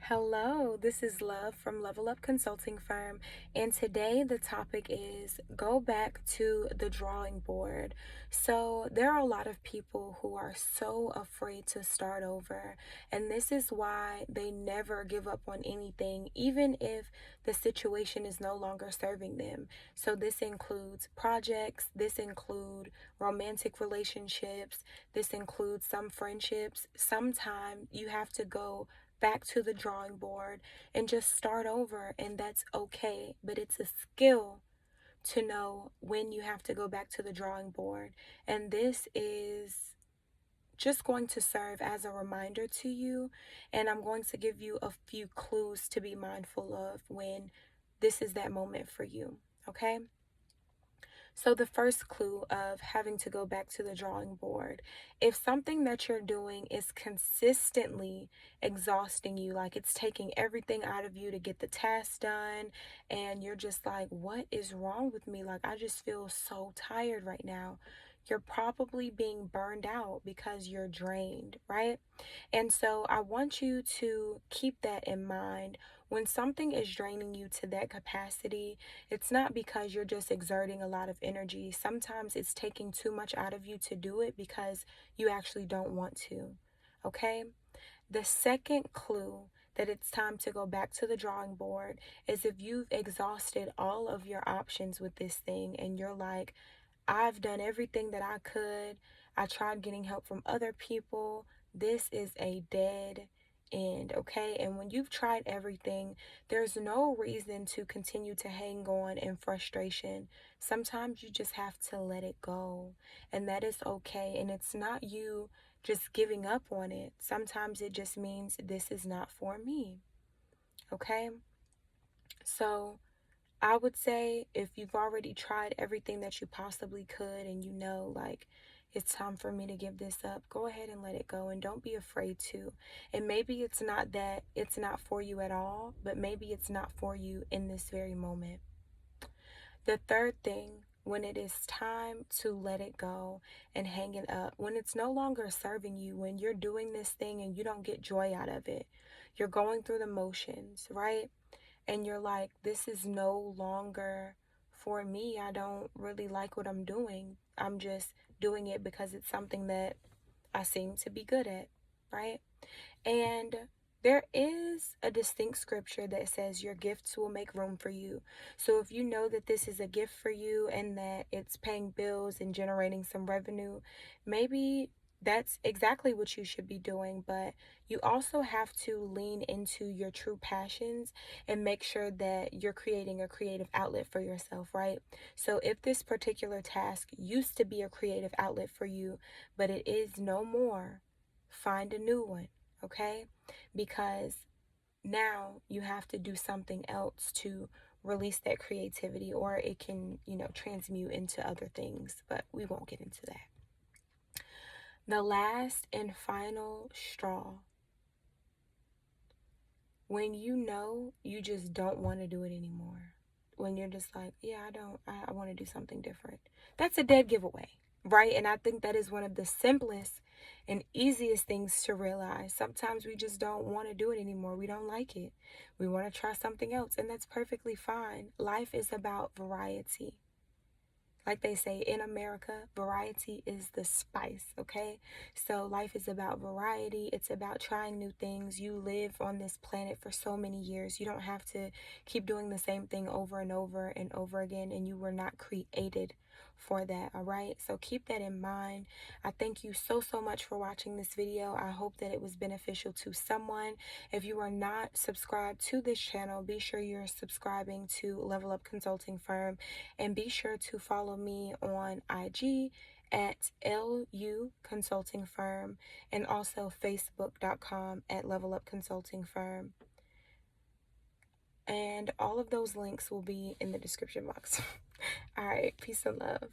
Hello, this is Love from Level Up Consulting Firm, and today the topic is go back to the drawing board. So, there are a lot of people who are so afraid to start over, and this is why they never give up on anything, even if the situation is no longer serving them. So, this includes projects, this includes romantic relationships, this includes some friendships. Sometimes you have to go back to the drawing board and just start over, and that's okay. But it's a skill to know when you have to go back to the drawing board. And this is just going to serve as a reminder to you. And I'm going to give you a few clues to be mindful of when this is that moment for you. Okay? So, the first clue of having to go back to the drawing board, if something that you're doing is consistently exhausting you, like it's taking everything out of you to get the task done, and you're just like, what is wrong with me? Like, I just feel so tired right now. You're probably being burned out because you're drained, right? And so I want you to keep that in mind. When something is draining you to that capacity, it's not because you're just exerting a lot of energy. Sometimes it's taking too much out of you to do it because you actually don't want to. Okay? The second clue that it's time to go back to the drawing board is if you've exhausted all of your options with this thing and you're like, I've done everything that I could. I tried getting help from other people. This is a dead end, okay? And when you've tried everything, there's no reason to continue to hang on in frustration. Sometimes you just have to let it go, and that is okay. And it's not you just giving up on it. Sometimes it just means this is not for me, okay? So, I would say if you've already tried everything that you possibly could and you know, like, it's time for me to give this up, go ahead and let it go and don't be afraid to. And maybe it's not that it's not for you at all, but maybe it's not for you in this very moment. The third thing, when it is time to let it go and hang it up, when it's no longer serving you, when you're doing this thing and you don't get joy out of it, you're going through the motions, right? And you're like, this is no longer for me. I don't really like what I'm doing. I'm just doing it because it's something that I seem to be good at, right? And there is a distinct scripture that says your gifts will make room for you. So if you know that this is a gift for you and that it's paying bills and generating some revenue, maybe that's exactly what you should be doing. But you also have to lean into your true passions and make sure that you're creating a creative outlet for yourself, right? So if this particular task used to be a creative outlet for you, but it is no more, find a new one, okay? Because now you have to do something else to release that creativity, or it can, transmute into other things, but we won't get into that. The last and final straw, when you know you just don't want to do it anymore, when you're just like, yeah, I want to do something different, that's a dead giveaway, right? And I think that is one of the simplest and easiest things to realize. Sometimes we just don't want to do it anymore. We don't like it. We want to try something else, and that's perfectly fine. Life is about variety. Like they say in America, variety is the spice, okay? So life is about variety. It's about trying new things. You live on this planet for so many years. You don't have to keep doing the same thing over and over and over again, and you were not created for that, all right? So keep that in mind. I thank you so much for watching this video. I hope that it was beneficial to someone. If you are not subscribed to this channel, be sure you're subscribing to Level Up Consulting Firm. And be sure to follow me on IG at LU Consulting Firm, and also Facebook.com at Level Up Consulting Firm. And all of those links will be in the description box. All right, peace and love.